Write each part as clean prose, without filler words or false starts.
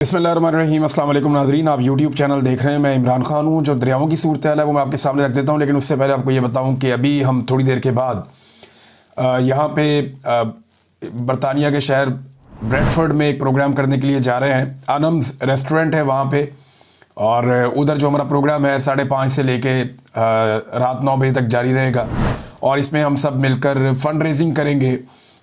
बिस्मिल्लाहिर्रहमानिर्रहीम। अस्सलाम वालेकुम नाज़रीन, आप यूट्यूब चैनल देख रहे हैं। मैं इमरान खान हूँ। जो दरियाओं की सूरत हाल है वो मैं आपके सामने रख देता हूँ, लेकिन उससे पहले आपको ये बताऊँ कि अभी हम थोड़ी देर के बाद यहाँ पे बरतानिया के शहर ब्रेडफोर्ड में एक प्रोग्राम करने के लिए जा रहे हैं। आनम्स रेस्टोरेंट है वहाँ पे, और उधर जो हमारा प्रोग्राम है 5:30 से लेके रात 9 बजे तक जारी रहेगा। और इसमें हम सब मिलकर फ़ंड रेजिंग करेंगे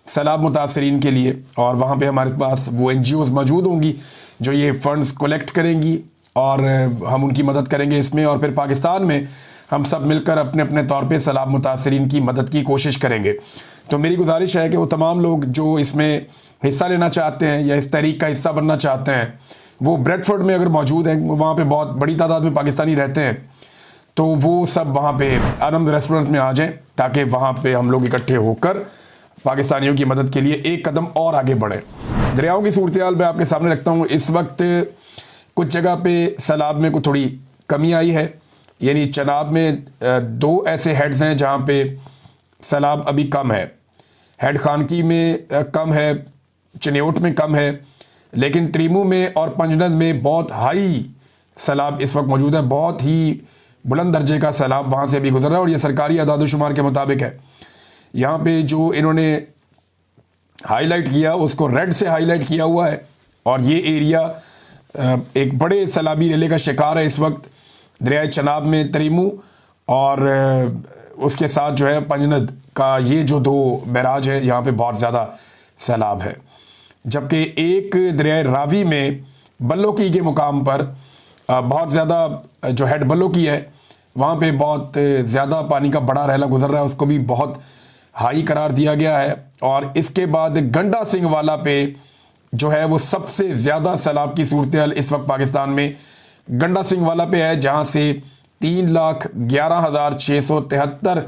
सैलाब मुतासरीन के लिए, और वहाँ पे हमारे पास वो NGOs मौजूद होंगी जो ये फ़ंड्स कलेक्ट करेंगी और हम उनकी मदद करेंगे इसमें। और फिर पाकिस्तान में हम सब मिलकर अपने अपने तौर पे सैलाब मुतासरीन की मदद की कोशिश करेंगे। तो मेरी गुजारिश है कि वो तमाम लोग जो इसमें हिस्सा लेना चाहते हैं या इस तहरीक का हिस्सा बनना चाहते हैं, वो ब्रेडफोर्ड में अगर मौजूद हैं, वहाँ पे बहुत बड़ी तादाद में पाकिस्तानी रहते हैं, तो वो सब वहाँ पे आनंद रेस्टोरेंट में आ जाएं, ताकि वहाँ पे हम लोग इकट्ठे होकर पाकिस्तानियों की मदद के लिए एक कदम और आगे बढ़े। दरियाओं की सूरत हाल मैं आपके सामने रखता हूँ। इस वक्त कुछ जगह पे सैलाब में कुछ थोड़ी कमी आई है, यानी चनाब में 2 ऐसे हेड्स हैं जहाँ पे सैलाब अभी कम है। हेड खानकी में कम है, चनेउट में कम है, लेकिन त्रीमू में और पंजनद में बहुत हाई सैलाब इस वक्त मौजूद है। बहुत ही बुलंद दर्जे का सैलाब वहाँ से भी गुजर रहा है, और ये सरकारी अदाद-ओ-शुमार के मुताबिक है। यहाँ पे जो इन्होंने हाईलाइट किया उसको रेड से हाईलाइट किया हुआ है, और ये एरिया एक बड़े सैलाबी रेले का शिकार है इस वक्त। दरियाए चनाब में त्रीमू और उसके साथ जो है पंजनद का ये जो 2 बैराज है, यहाँ पे बहुत ज़्यादा सैलाब है। जबकि एक दरियाए रावी में बल्लोकी के मुकाम पर बहुत ज़्यादा जो हेड बल्लोकी है, वहाँ पे बहुत ज़्यादा पानी का बड़ा रेला गुजर रहा है, उसको भी बहुत हाई करार दिया गया है। और इसके बाद गंडा सिंह वाला पे जो है वो सबसे ज़्यादा सैलाब की सूरत हाल इस वक्त पाकिस्तान में गंडा सिंह वाला पे है, जहाँ से 3,11,673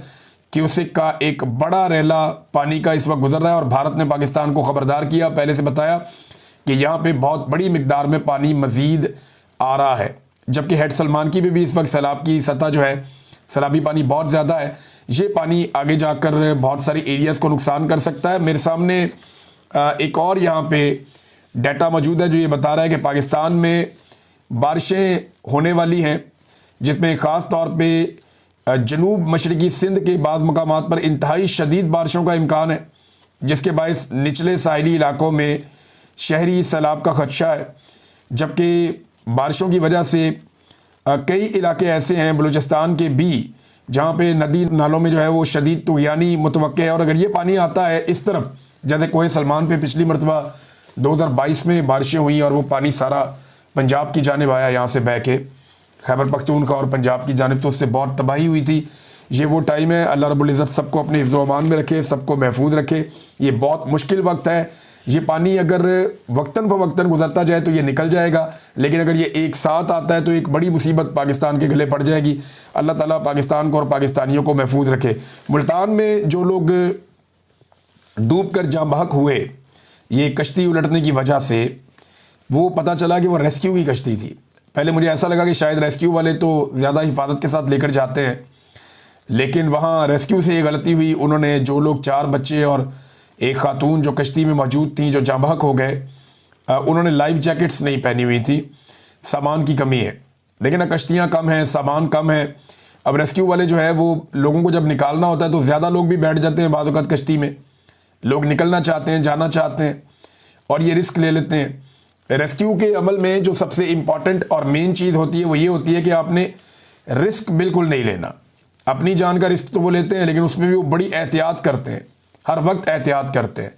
क्यूसिक का एक बड़ा रेला पानी का इस वक्त गुजर रहा है। और भारत ने पाकिस्तान को ख़बरदार किया, पहले से बताया कि यहाँ पे बहुत बड़ी मिकदार में पानी मज़ीद आ रहा है। जबकि हेड सलमान की भी इस वक्त सैलाब की सतह जो है, सैलाबी पानी बहुत ज़्यादा है। ये पानी आगे जाकर बहुत सारी एरियाज़ को नुकसान कर सकता है। मेरे सामने एक और यहाँ पे डाटा मौजूद है जो ये बता रहा है कि पाकिस्तान में बारिशें होने वाली हैं, जिसमें ख़ास तौर पे जनूब मशरक़ी सिंध के बाज़ मकामात पर इंतहाई शदीद बारिशों का इम्कान है, जिसके बायस निचले साहिली इलाकों में शहरी सैलाब का ख़दशा है। जबकि बारिशों की वजह से कई इलाके ऐसे हैं बलूचिस्तान के भी, जहाँ पे नदी नालों में जो है वो शदीद तुग़यानी मुतवक्के है। और अगर ये पानी आता है इस तरफ, जैसे कोहे सलमान पे पिछली मरतबा 2022 में बारिशें हुई और वो पानी सारा पंजाब की जानिब आया, यहाँ से बह के खैबर पख्तूनख्वा और पंजाब की जानिब, तो उससे बहुत तबाही हुई थी। ये वो टाइम है, अल्लाह रब्बुल इज़्ज़त सबको अपने हिफ्ज़ व अमान में रखे, सबको महफूज रखे। ये बहुत मुश्किल वक्त है। ये पानी अगर वक्तन फ़वक्तन गुजरता जाए तो ये निकल जाएगा, लेकिन अगर ये एक साथ आता है तो एक बड़ी मुसीबत पाकिस्तान के गले पड़ जाएगी। अल्लाह ताला पाकिस्तान को और पाकिस्तानियों को महफूज रखे। मुल्तान में जो लोग डूब कर जाँ बहक हुए ये कश्ती उलटने की वजह से, वो पता चला कि वो रेस्क्यू की कश्ती थी। पहले मुझे ऐसा लगा कि शायद रेस्क्यू वाले तो ज़्यादा हिफाजत के साथ लेकर जाते हैं, लेकिन वहाँ रेस्क्यू से ये गलती हुई। उन्होंने जो लोग 4 बच्चे और एक खातून जो कश्ती में मौजूद थी, जो जाँ बहक हो गए, उन्होंने लाइफ जैकेट्स नहीं पहनी हुई थी। सामान की कमी है, लेकिन कश्तियाँ कम हैं, सामान कम है। अब रेस्क्यू वाले जो है वो लोगों को जब निकालना होता है तो ज़्यादा लोग भी बैठ जाते हैं बाज़ औक़ात कश्ती में। लोग निकलना चाहते हैं, जाना चाहते हैं, और ये रिस्क ले लेते हैं। रेस्क्यू के अमल में जो सबसे इम्पॉर्टेंट और मेन चीज़ होती है वो ये होती है कि आपने रिस्क बिल्कुल नहीं लेना। अपनी जान का रिस्क तो वो लेते हैं, लेकिन उसमें भी वो बड़ी एहतियात करते हैं, हर वक्त एहतियात करते हैं।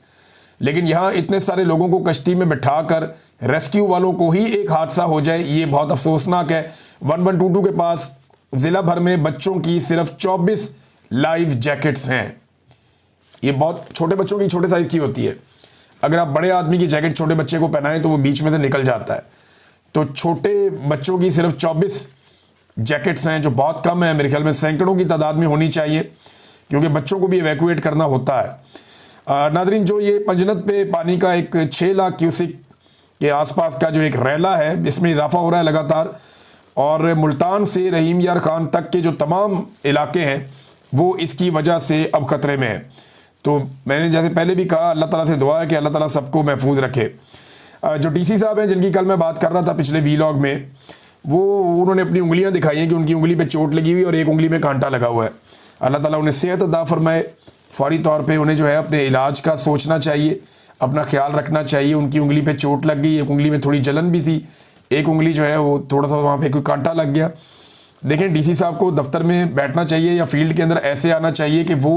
लेकिन यहाँ इतने सारे लोगों को कश्ती में बिठा कर रेस्क्यू वालों को ही एक हादसा हो जाए, ये बहुत अफसोसनाक है। 1122 के पास ज़िला भर में बच्चों की सिर्फ 24 लाइफ जैकेट्स हैं। ये बहुत छोटे बच्चों की, छोटे साइज़ की होती है। अगर आप बड़े आदमी की जैकेट छोटे बच्चे को पहनाएं तो वो बीच में से निकल जाता है। तो छोटे बच्चों की सिर्फ 24 जैकेट्स हैं, जो बहुत कम है। मेरे ख्याल में सैकड़ों की तादाद में होनी चाहिए, क्योंकि बच्चों को भी एवैक्यूएट करना होता है। नादरीन, जो ये पंजनद पे पानी का एक 6 लाख क्यूसिक के आसपास का जो एक रेला है, इसमें इजाफा हो रहा है लगातार, और मुल्तान से रहीम यार खान तक के जो तमाम इलाके हैं वो इसकी वजह से अब ख़तरे में है। तो मैंने जैसे पहले भी कहा, अल्लाह ताला से दुआ है कि अल्लाह ताला सबको महफूज रखे। जो डीसी साहब हैं जिनकी कल मैं बात कर रहा था पिछले वीलॉग में, वो उन्होंने अपनी उंगलियां दिखाई हैं कि उनकी उंगली पे चोट लगी हुई और एक उंगली में कांटा लगा हुआ है। अल्लाह ताला उन्हें सेहत अता फरमाए। फौरी तौर पे उन्हें जो है अपने इलाज का सोचना चाहिए, अपना ख्याल रखना चाहिए। उनकी उंगली पे चोट लग गई, एक उंगली में थोड़ी जलन भी थी, एक उंगली जो है वो थोड़ा सा वहाँ पे कोई कांटा लग गया। देखें, डीसी साहब को दफ्तर में बैठना चाहिए या फील्ड के अंदर ऐसे आना चाहिए कि वो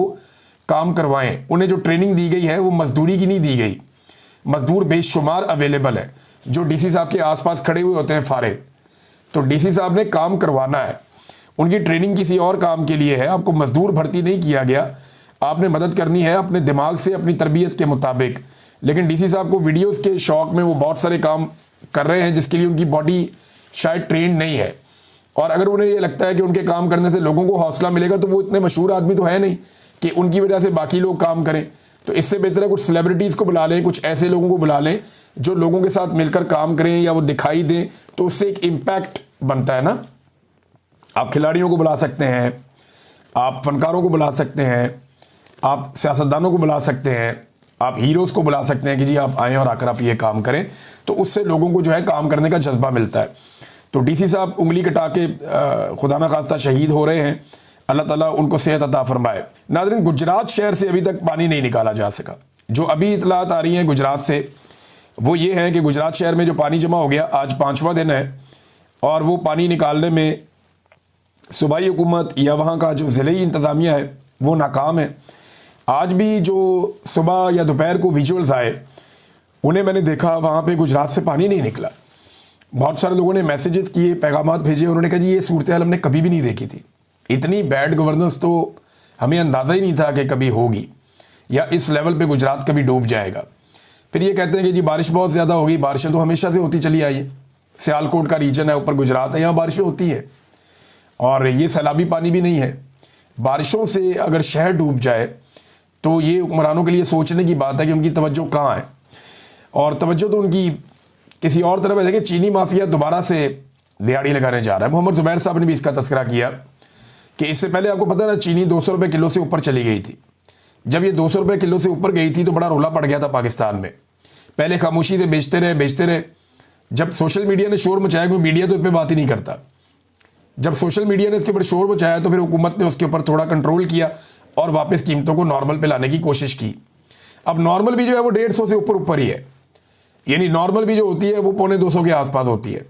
काम करवाएं। उन्हें जो ट्रेनिंग दी गई है वो मजदूरी की नहीं दी गई। मजदूर बेशुमार अवेलेबल है जो डीसी साहब के आसपास खड़े हुए होते हैं फारे। तो डीसी साहब ने काम करवाना है, उनकी ट्रेनिंग किसी और काम के लिए है। आपको मजदूर भर्ती नहीं किया गया, आपने मदद करनी है अपने दिमाग से, अपनी तरबियत के मुताबिक। लेकिन डीसी साहब को वीडियोस के शौक में वो बहुत सारे काम कर रहे हैं जिसके लिए उनकी बॉडी शायद ट्रेंड नहीं है। और अगर उन्हें ये लगता है कि उनके काम करने से लोगों को हौसला मिलेगा, तो वो इतने मशहूर आदमी तो है नहीं कि उनकी वजह से बाकी लोग काम करें। तो इससे बेहतर है कुछ सेलिब्रिटीज़ को बुला लें, कुछ ऐसे लोगों को बुला लें जो लोगों के साथ मिलकर काम करें या वो दिखाई दें, तो उससे एक इम्पैक्ट बनता है ना। आप खिलाड़ियों को बुला सकते हैं, आप फनकारों को बुला सकते हैं, आप सियासतदानों को बुला सकते हैं, आप हीरोज़ को बुला सकते हैं कि जी आप आएँ और आकर आप ये काम करें। तो उससे लोगों को जो है काम करने का जज्बा मिलता है। तो डीसी साहब उंगली कटा के खुदा ना खास्ता शहीद हो रहे हैं, अल्लाह ताला उनको सेहत अता फरमाए। नाज़रीन, गुजरात शहर से अभी तक पानी नहीं निकाला जा सका। जो अभी इतलात आ रही हैं गुजरात से वो ये है कि गुजरात शहर में जो पानी जमा हो गया, आज 5वां दिन है और वो पानी निकालने में सूबाई हुकूमत या वहाँ का जो ज़िले इंतज़ामिया है वो नाकाम है। आज भी जो सुबह या दोपहर को विजुअल्स आए उन्हें मैंने देखा, वहाँ पे गुजरात से पानी नहीं निकला। बहुत सारे लोगों ने मैसेजेस किए, पैगामात भेजे, उन्होंने कहा जी ये सूरत हाल हमने कभी भी नहीं देखी थी। इतनी बैड गवर्नेंस तो हमें अंदाज़ा ही नहीं था कि कभी होगी या इस लेवल पे गुजरात कभी डूब जाएगा। फिर ये कहते हैं कि जी बारिश बहुत ज़्यादा होगी। बारिशें तो हमेशा से होती चली आई है, सियालकोट का रीजन है, ऊपर गुजरात है, यहाँ बारिशें होती हैं और ये सैलाबी पानी भी नहीं है। बारिशों से अगर शहर डूब जाए तो ये हुक्मरानों के लिए सोचने की बात है कि उनकी तवज्जो कहाँ है। और तवज्जो तो उनकी किसी और तरफ है। देखिए, चीनी माफिया दोबारा से दिहाड़ी लगाने जा रहा है। मोहम्मद जुबैर साहब ने भी इसका तस्करा किया कि इससे पहले आपको पता है ना, चीनी 200 रुपये किलो से ऊपर चली गई थी। जब ये 200 रुपये किलो से ऊपर गई थी तो बड़ा रोला पड़ गया था पाकिस्तान में। पहले खामोशी से बेचते रहे। जब सोशल मीडिया ने शोर मचाया, क्योंकि मीडिया तो इस पर बात ही नहीं करता, जब सोशल मीडिया ने इसके ऊपर शोर मचाया तो फिर हुकूमत ने उसके ऊपर थोड़ा कंट्रोल किया और वापस कीमतों को नॉर्मल पे लाने की कोशिश की। अब नॉर्मल भी जो है वो 150 से ऊपर ही है, यानी नॉर्मल भी जो होती है वो 250 के आसपास होती है।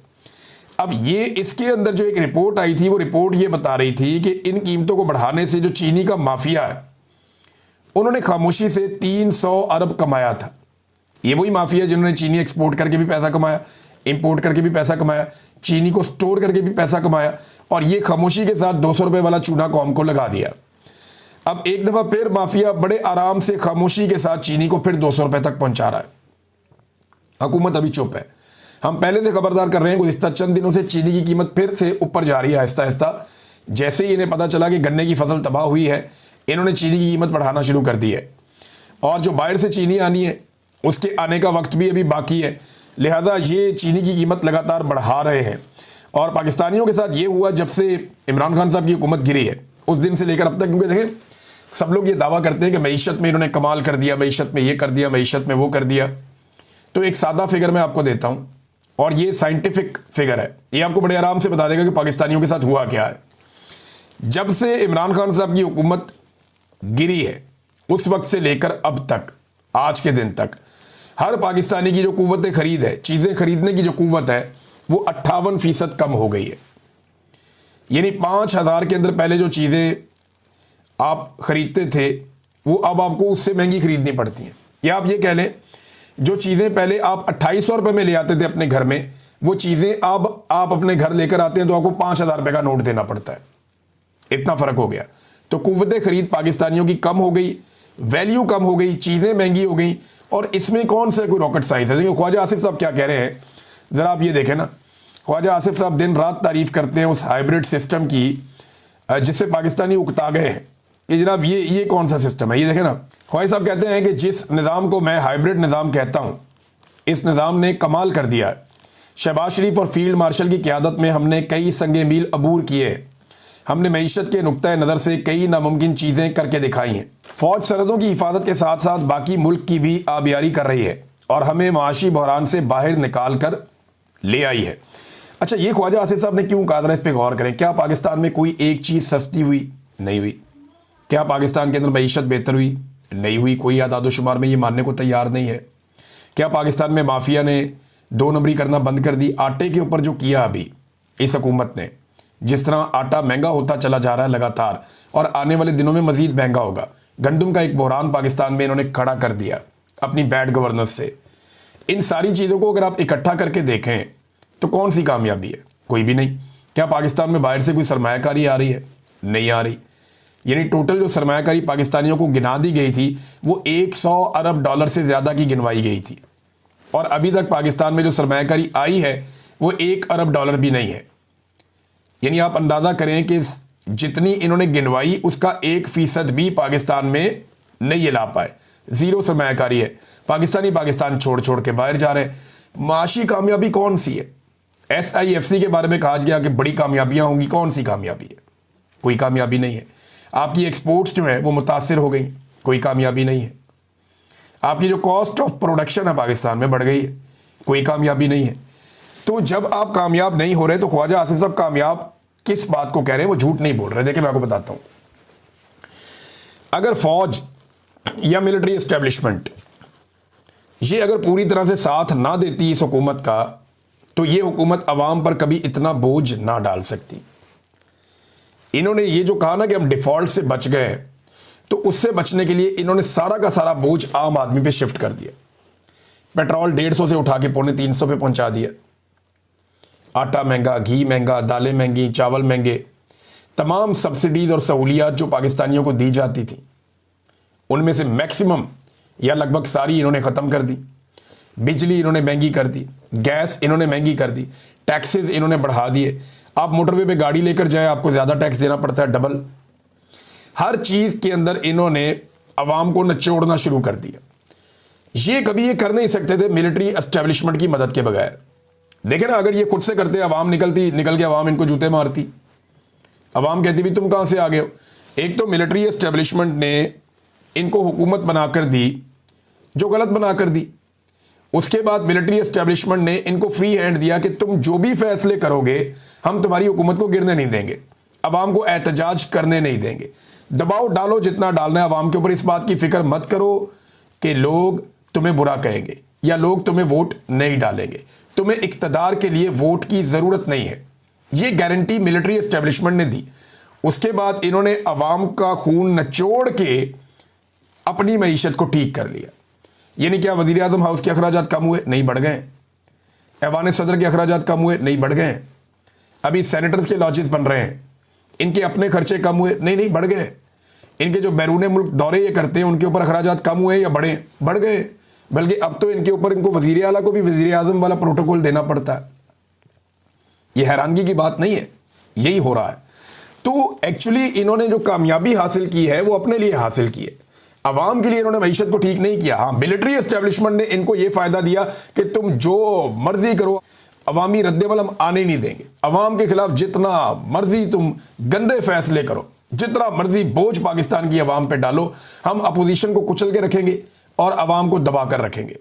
अब ये इसके अंदर जो एक रिपोर्ट आई थी, वो रिपोर्ट ये बता रही थी कि इन कीमतों को बढ़ाने से जो चीनी का माफिया है उन्होंने खामोशी से 300 अरब कमाया था। ये वही माफिया जिन्होंने चीनी एक्सपोर्ट करके भी पैसा कमाया, इंपोर्ट करके भी पैसा कमाया, चीनी को स्टोर करके भी पैसा कमाया, और ये खामोशी के साथ 200 रुपये वाला चूना कौम को लगा दिया। अब एक दफ़ा फिर माफिया बड़े आराम से खामोशी के साथ चीनी को फिर 200 रुपये तक पहुंचा रहा है। हुकूमत अभी चुप है। हम पहले से खबरदार कर रहे हैं, गुज़िश्ता चंद दिनों से चीनी की कीमत फिर से ऊपर जा रही है आहिस्ता आहिस्ता। जैसे ही इन्हें पता चला कि गन्ने की फसल तबाह हुई है, इन्होंने चीनी की कीमत बढ़ाना शुरू कर दी है। और जो बाहर से चीनी आनी है उसके आने का वक्त भी अभी बाकी है, लिहाजा ये चीनी की कीमत लगातार बढ़ा रहे हैं। और पाकिस्तानियों के साथ ये हुआ जब से इमरान खान साहब की हुकूमत गिरी है, उस दिन से लेकर अब तक। क्योंकि देखें, सब लोग ये दावा करते हैं कि मईशत में इन्होंने कमाल कर दिया, मईशत में ये कर दिया, मईशत में वो कर दिया। तो एक सादा फिगर मैं आपको देता हूँ और ये साइंटिफिक फिगर है, ये आपको बड़े आराम से बता देगा कि पाकिस्तानियों के साथ हुआ क्या है। जब से इमरान खान साहब की हुकूमत गिरी है उस वक्त से लेकर अब तक, आज के दिन तक, हर पाकिस्तानी की जो कुव्वत खरीद है, चीज़ें खरीदने की जो कुव्वत है, वो 58% कम हो गई है। यानी 5000 के अंदर पहले जो चीज़ें आप खरीदते थे वो अब आपको उससे महंगी खरीदनी पड़ती हैं। या आप ये कह लें, जो चीज़ें पहले आप 2800 रुपये में ले आते थे अपने घर में, वो चीज़ें अब आप अपने घर लेकर आते हैं तो आपको 5000 रुपये का नोट देना पड़ता है। इतना फ़र्क हो गया। तो कुव्वत खरीद पाकिस्तानियों की कम हो गई, वैल्यू कम हो गई, चीज़ें महंगी हो गई। और इसमें कौन सा कोई रॉकेट साइंस है? देखिए, ख्वाजा आसिफ साहब क्या कह रहे हैं, ज़रा आप ये देखें ना। ख्वाजा आसिफ साहब दिन रात तारीफ़ करते हैं उस हाइब्रिड सिस्टम की जिससे पाकिस्तानी उकता गए हैं कि जनाब ये कौन सा सिस्टम है। ये देखें ना, ख्वाजा साहब कहते हैं कि जिस निज़ाम को मैं हाइब्रिड निज़ाम कहता हूँ, इस निज़ाम ने कमाल कर दिया है। शहबाज शरीफ और फील्ड मार्शल की क़यादत में हमने कई संगे मील अबूर किए हैं। हमने मईशत के नुक्ता नज़र से कई नामुमकिन चीज़ें करके दिखाई हैं। फ़ौज सरहदों की हिफाजत के साथ साथ बाकी मुल्क की भी आबियारी कर रही है। और हमें माशी बहरान से बाहर निकाल कर ले आई है। अच्छा, ये ख्वाजा आसिफ साहब ने क्यों कहा, इस पर गौर करें। क्या पाकिस्तान में कोई एक चीज़ सस्ती हुई? नहीं हुई। क्या पाकिस्तान के अंदर मईशत बेहतर हुई? नहीं हुई। कोई आदादोशुमार में ये मानने को तैयार नहीं है। क्या पाकिस्तान में माफिया ने 2 नंबरी करना बंद कर दी? आटे के ऊपर जो किया अभी इस हुकूमत ने, जिस तरह आटा महंगा होता चला जा रहा है लगातार, और आने वाले दिनों में मजीद महंगा होगा। गंदम का एक बहरान पाकिस्तान में इन्होंने खड़ा कर दिया अपनी बैड गवर्नेंस से। इन सारी चीज़ों को अगर आप इकट्ठा करके देखें तो कौन सी कामयाबी है? कोई भी नहीं। क्या पाकिस्तान में बाहर से कोई सरमायाकारी आ रही है? नहीं आ रही। यानी टोटल जो सरमायाकारी पाकिस्तानियों को गिना दी गई थी वो 100 अरब डॉलर से ज़्यादा की गिनवाई गई थी, और अभी तक पाकिस्तान में जो सरमायाकारी आई है वो 1 अरब डॉलर भी नहीं है। यानी आप अंदाज़ा करें कि जितनी इन्होंने गिनवाई उसका 1% भी पाकिस्तान में नहीं ला पाए। ज़ीरो सरमायाकारी है। पाकिस्तानी पाकिस्तान छोड़ छोड़ के बाहर जा रहे हैं। माशी कामयाबी कौन सी है? SIFC के बारे में कहा गया कि बड़ी कामयाबियां होंगी। कौन सी कामयाबी है? कोई कामयाबी नहीं है। आपकी एक्सपोर्ट्स जो है वो मुतासिर हो गई। कोई कामयाबी नहीं है। आपकी जो कॉस्ट ऑफ प्रोडक्शन है पाकिस्तान में बढ़ गई है। कोई कामयाबी नहीं है। तो जब आप कामयाब नहीं हो रहे तो ख्वाजा आसिफ साहब कामयाब किस बात को कह रहे हैं? वो झूठ नहीं बोल रहे। देखिए, मैं आपको बताता हूं। अगर फौज या मिलिट्री एस्टेब्लिशमेंट ये अगर पूरी तरह से साथ ना देती इस हुकूमत का, तो ये हुकूमत अवाम पर कभी इतना बोझ ना डाल सकती। इन्होंने ये जो कहा ना कि हम डिफॉल्ट से बच गए, तो उससे बचने के लिए इन्होंने सारा का सारा बोझ आम आदमी पे शिफ्ट कर दिया। पेट्रोल 150 से उठा के 250 पे पहुंचा दिया। आटा महंगा, घी महंगा, दालें महंगी, चावल महंगे। तमाम सब्सिडीज और सहूलियात जो पाकिस्तानियों को दी जाती थी उनमें से मैक्सिमम या लगभग सारी इन्होंने ख़त्म कर दी। बिजली इन्होंने महंगी कर दी, गैस इन्होंने महंगी कर दी, टैक्सेस इन्होंने बढ़ा दिए। आप मोटरवे पे गाड़ी लेकर जाए आपको ज़्यादा टैक्स देना पड़ता है, डबल। हर चीज़ के अंदर इन्होंने अवाम को नचोड़ना शुरू कर दिया। ये कभी ये कर नहीं सकते थे मिलिट्री एस्टेब्लिशमेंट की मदद के बगैर। देखे ना, अगर ये खुद से करते अवाम निकल के अवाम इनको जूते मारती। अवाम कहती भी तुम कहाँ से आ गए हो। एक तो मिलिट्री एस्टेब्लिशमेंट ने इनको हुकूमत बनाकर दी जो गलत बनाकर दी। उसके बाद मिलिट्री एस्टेब्लिशमेंट ने इनको फ्री हैंड दिया कि तुम जो भी फैसले करोगे हम तुम्हारी हुकूमत को गिरने नहीं देंगे, अवाम को एहतजाज करने नहीं देंगे। दबाव डालो जितना डालना है अवाम के ऊपर। इस बात की फिक्र मत करो कि लोग तुम्हें बुरा कहेंगे या लोग तुम्हें वोट नहीं डालेंगे। तुम्हें इक्तदार के लिए वोट की ज़रूरत नहीं है। ये गारंटी मिलिट्री एस्टेब्लिशमेंट ने दी। उसके बाद इन्होंने अवाम का खून नचोड़ के अपनी मईशत को ठीक कर लिया। यानी क्या वज़ीर आज़म हाउस के अखराजात कम हुए? नहीं, बढ़ गए। ऐवान सदर के अखराजात कम हुए? नहीं, बढ़ गए। अभी सेनेटर्स के लॉजेस बन रहे हैं, इनके अपने खर्चे कम हुए? नहीं, बढ़ गए। इनके जो बैरून मुल्क दौरे ये करते हैं उनके ऊपर अखराजात कम हुए या बढ़े? बढ़ गए। बल्कि अब तो इनके ऊपर इनको वज़ीर आला को भी वज़ीर आज़म वाला प्रोटोकॉल देना पड़ता है। ये हैरानगी की बात नहीं है, यही हो रहा है। तो एक्चुअली इन्होंने जो कामयाबी हासिल की है वो अपने लिए हासिल की है, अवाम के लिए इन्होंने मईशत को ठीक नहीं किया। हाँ, मिलिट्री एस्टेब्लिशमेंट ने इनको ये फायदा दिया कि तुम जो मर्जी करो, अवामी रद्देमल हम आने नहीं देंगे। अवाम के खिलाफ जितना मर्जी तुम गंदे फैसले करो, जितना मर्जी बोझ पाकिस्तान की अवाम पे डालो, हम अपोजिशन को कुचल के रखेंगे और अवाम को दबा कर रखेंगे।